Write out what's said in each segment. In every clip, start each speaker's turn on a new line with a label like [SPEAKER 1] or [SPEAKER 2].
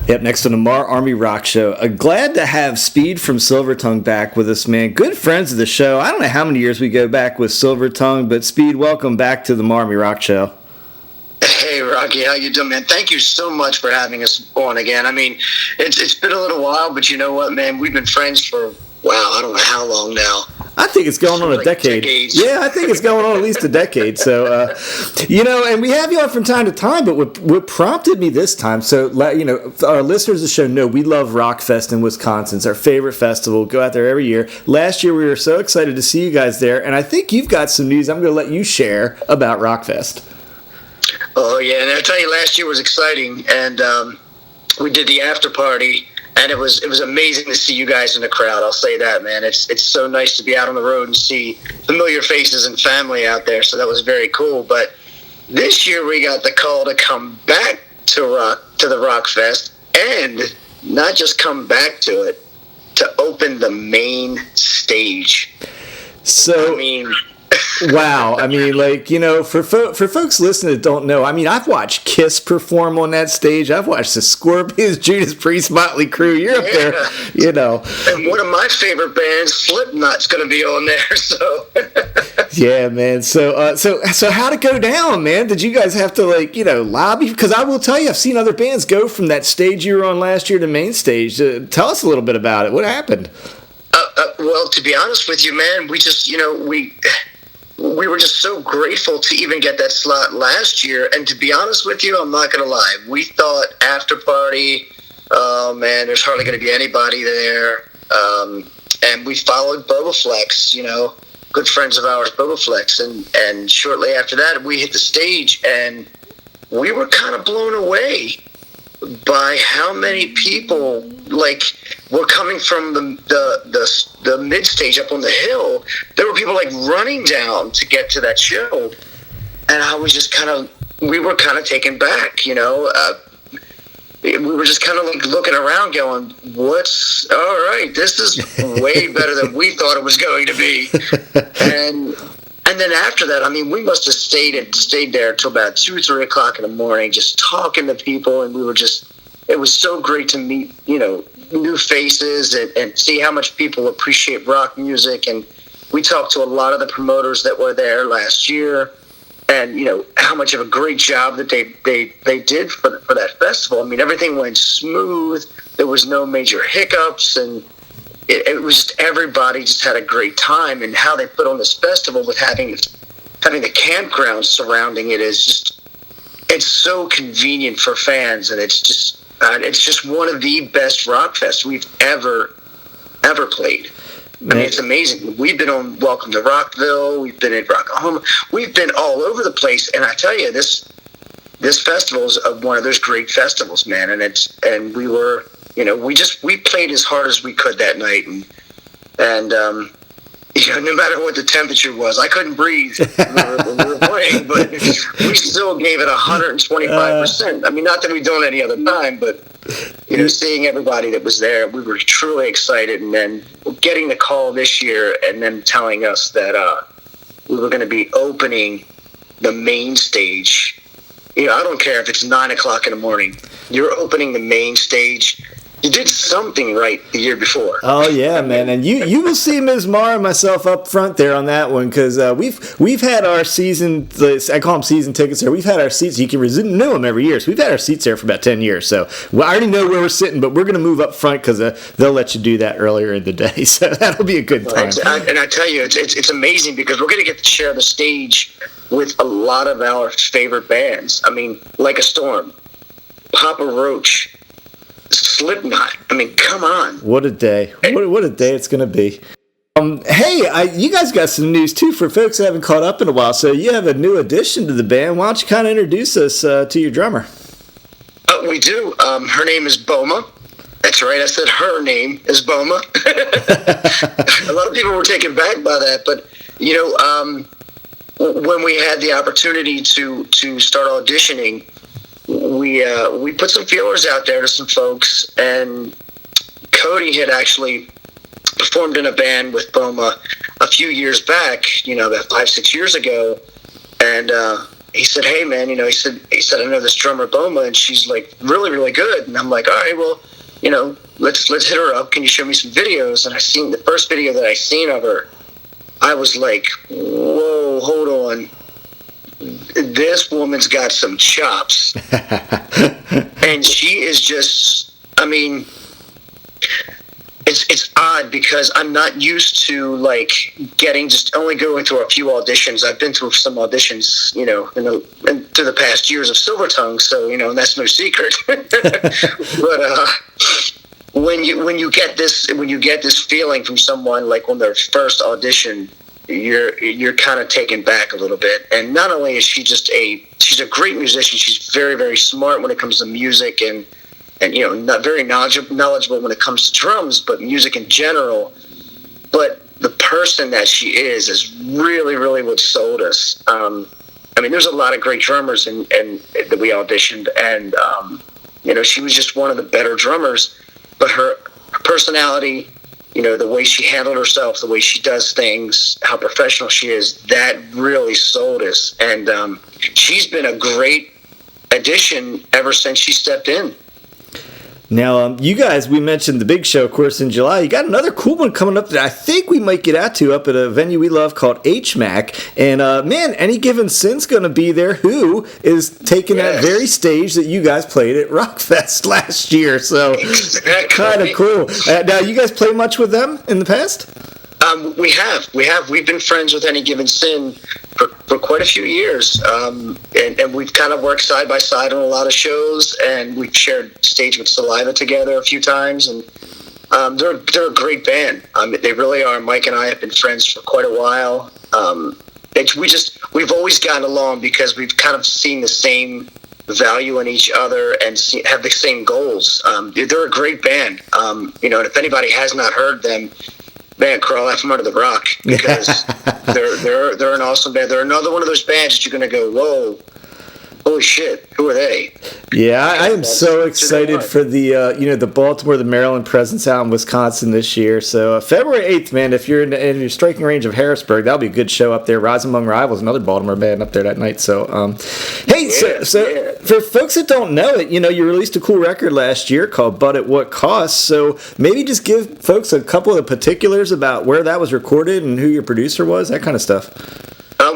[SPEAKER 1] Yep, next on the MARR Army Rock Show. Glad to have Speed from Silvertung back with us, man. Good friends of the show. I don't know how many years we go back with Silvertung, but Speed, welcome back to the MARR Army Rock Show.
[SPEAKER 2] Hey, Rocky, how you doing, man? Thank you so much for having us on again. I mean, it's been a little while, but you know what, man? We've been friends for, wow, I don't know how long now.
[SPEAKER 1] I think it's going on a decade.
[SPEAKER 2] Decades.
[SPEAKER 1] Yeah, I think it's going on at least a decade. So, and we have you on from time to time, but what prompted me this time, so, our listeners of the show know we love Rockfest in Wisconsin. It's our favorite festival. Go out there every year. Last year, we were so excited to see you guys there, and I think you've got some news I'm going to let you share about Rockfest.
[SPEAKER 2] Oh, yeah, and I'll tell you, last year was exciting, and we did the after party. And it was amazing to see you guys in the crowd. I'll say that, man. It's so nice to be out on the road and see familiar faces and family out there. So that was very cool. But this year we got the call to come back to the Rockfest, and not just come back to it, to open the main stage.
[SPEAKER 1] So
[SPEAKER 2] I mean.
[SPEAKER 1] Wow. I mean, for folks listening that don't know, I mean, I've watched Kiss perform on that stage. I've watched the Scorpions, Judas Priest, Motley Crue. You're up there,
[SPEAKER 2] And one of my favorite bands, Slipknot's going to be on there, so.
[SPEAKER 1] Yeah, man. So how'd it go down, man? Did you guys have to, lobby? Because I will tell you, I've seen other bands go from that stage you were on last year to main stage. Tell us a little bit about it. What happened?
[SPEAKER 2] Well, to be honest with you, man, we just, we were just so grateful to even get that slot last year. And to be honest with you, I'm not going to lie. We thought after party, oh, man, there's hardly going to be anybody there. And we followed Bobaflex, good friends of ours, Bobaflex. And shortly after that, we hit the stage, and we were kind of blown away by how many people, were coming from the mid stage up on the hill. There were people running down to get to that show, and I was just we were kind of taken back, we were just kind of looking around, going, "What's all right? This is way better than we thought it was going to be." And then after that, I mean, we must have stayed there till about 2 or 3 o'clock in the morning, just talking to people, and it was so great to meet, new faces and see how much people appreciate rock music. And we talked to a lot of the promoters that were there last year, and how much of a great job that they did for that festival. I mean, everything went smooth. There was no major hiccups, and it was just, everybody just had a great time. And how they put on this festival with having the campground surrounding it is just, it's so convenient for fans, and it's just one of the best rock fests we've ever played. I mean, it's amazing. We've been on Welcome to Rockville. We've been at Rockahoma. We've been all over the place. And I tell you, this festival is one of those great festivals, man. And we were, we played as hard as we could that night. And no matter what the temperature was, I couldn't breathe when we were playing, but we still gave it 125%. I mean, not that we've done any other time, but, seeing everybody that was there, we were truly excited. And then getting the call this year and then telling us that we were going to be opening the main stage. I don't care if it's 9 o'clock in the morning. You're opening the main stage. You did something right the year before.
[SPEAKER 1] Oh yeah, man, and you will see Ms. Marr and myself up front there on that one, because we've had our season. I call them season tickets there. We've had our seats. You can renew them every year. So we've had our seats there for about 10 years. So I already know where we're sitting, but we're going to move up front because they'll let you do that earlier in the day. So that'll be a good time.
[SPEAKER 2] And I tell you, it's amazing because we're going to get to share the stage with a lot of our favorite bands. I mean, Like a Storm, Papa Roach, Slipknot. I mean, come on.
[SPEAKER 1] What a day. What a day it's going to be. Hey, you guys got some news, too, for folks that haven't caught up in a while. So you have a new addition to the band. Why don't you kind of introduce us to your drummer?
[SPEAKER 2] We do. Her name is Boma. That's right. I said her name is Boma. A lot of people were taken back by that. But, when we had the opportunity to start auditioning, we put some feelers out there to some folks, and Cody had actually performed in a band with Boma a few years back, about 5-6 years ago, and he said, hey man, he said, I know this drummer Boma, and she's like really, really good. And I'm like, all right, well, let's hit her up. Can you show me some videos? And I seen the first video that I seen of her. I was like, whoa, hold on. This woman's got some chops. And she is just, it's odd because I'm not used to like only going through a few auditions. I've been through some auditions, through the past years of Silvertung, so and that's no secret. But when you get this feeling from someone like on their first audition, you're kind of taken back a little bit. And not only is she she's a great musician, she's very, very smart when it comes to music and not very knowledgeable when it comes to drums, but music in general. But the person that she is really, really what sold us. There's a lot of great drummers and that we auditioned, and she was just one of the better drummers. But her personality, the way she handled herself, the way she does things, how professional she is, that really sold us. And she's been a great addition ever since she stepped in.
[SPEAKER 1] Now, you guys, we mentioned the big show, of course, in July. You got another cool one coming up that I think we might get out to up at a venue we love called HMAC. And, man, Any Given Sin's going to be there, who is taking that very stage that you guys played at Rockfest last year. So, kind of cool. Now, you guys play much with them in the past?
[SPEAKER 2] We have. We've been friends with Any Given Sin for quite a few years, and we've kind of worked side by side on a lot of shows, and we've shared stage with Saliva together a few times, and they're a great band. They really are. Mike and I have been friends for quite a while. We've always gotten along because we've kind of seen the same value in each other and have the same goals. They're a great band. And if anybody has not heard them, man, crawl out from under the rock, because they're an awesome band. They're another one of those bands that you're going to go, whoa, holy shit, who are they?
[SPEAKER 1] Yeah, I am so excited for the Baltimore, the Maryland presence out in Wisconsin this year. So February 8th, man, if you're in your striking range of Harrisburg, that'll be a good show up there. Rise Among Rivals, another Baltimore band up there that night. So, so for folks that don't know it, you released a cool record last year called But at What Cost. So maybe just give folks a couple of particulars about where that was recorded and who your producer was, that kind of stuff.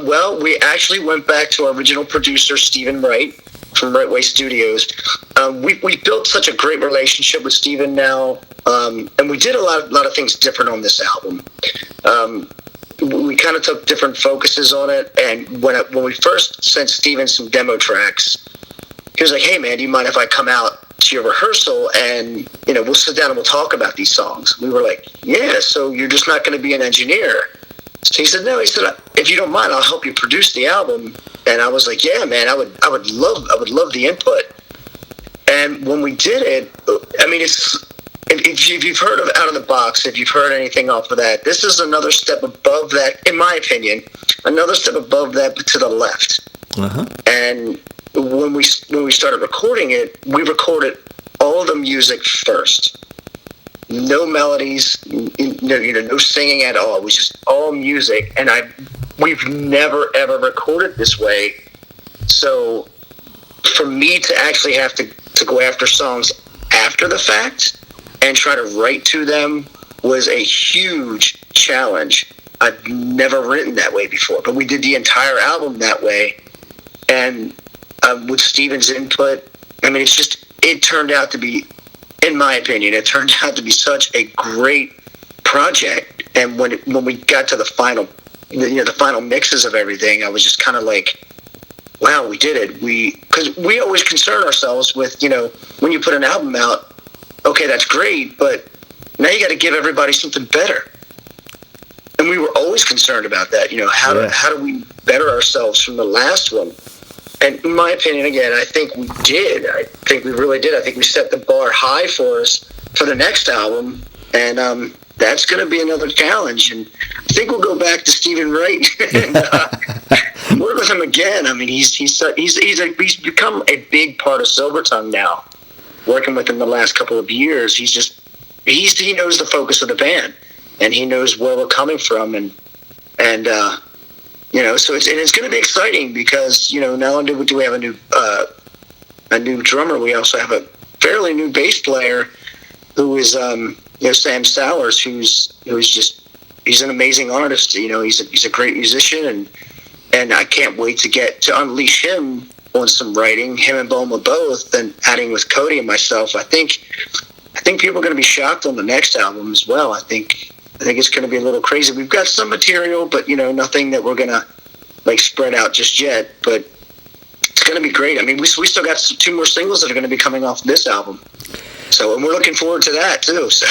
[SPEAKER 2] Well, we actually went back to our original producer, Stephen Wright, from Right Way Studios. We built such a great relationship with Stephen now, and we did a lot of things different on this album. We kind of took different focuses on it, and when we first sent Stephen some demo tracks, he was like, hey man, do you mind if I come out to your rehearsal and we'll sit down and we'll talk about these songs? We were like, yeah, so you're just not going to be an engineer? So he said, no. He said, if you don't mind, I'll help you produce the album. And I was like, yeah, man, I would love the input. And when we did it, if you've heard of Out of the Box, if you've heard anything off of that, this is another step above that, in my opinion, another step above that, but to the left. Uh-huh. And when we started recording it, we recorded all the music first. No melodies, no singing at all. It was just all music, and we've never ever recorded this way. So, for me to actually have to go after songs after the fact and try to write to them was a huge challenge. I've never written that way before, but we did the entire album that way, and with Steven's input, it turned out to be. In my opinion, it turned out to be such a great project. And when we got to the final, the final mixes of everything, I was just kind of like, wow, we did it. Because we always concern ourselves with, when you put an album out, okay, that's great, but now you got to give everybody something better. And we were always concerned about that. How do we better ourselves from the last one? And in my opinion, again, I think we did. I think we really did. I think we set the bar high for us for the next album, and that's going to be another challenge. And I think we'll go back to Stephen Wright and work with him again. He's become a big part of Silvertung now. Working with him the last couple of years, he knows the focus of the band, and he knows where we're coming from, and So it's going to be exciting because not only do we have a new drummer, we also have a fairly new bass player who is Sam Stowers, he's an amazing artist. He's a great musician, and I can't wait to unleash him on some writing. Him and Boma both, and adding with Cody and myself. I think people are going to be shocked on the next album as well. I think it's going to be a little crazy. We've got some material, but nothing that we're going to spread out just yet. But it's going to be great. I mean, we still got 2 more singles that are going to be coming off this album. So, and we're looking forward to that too. So,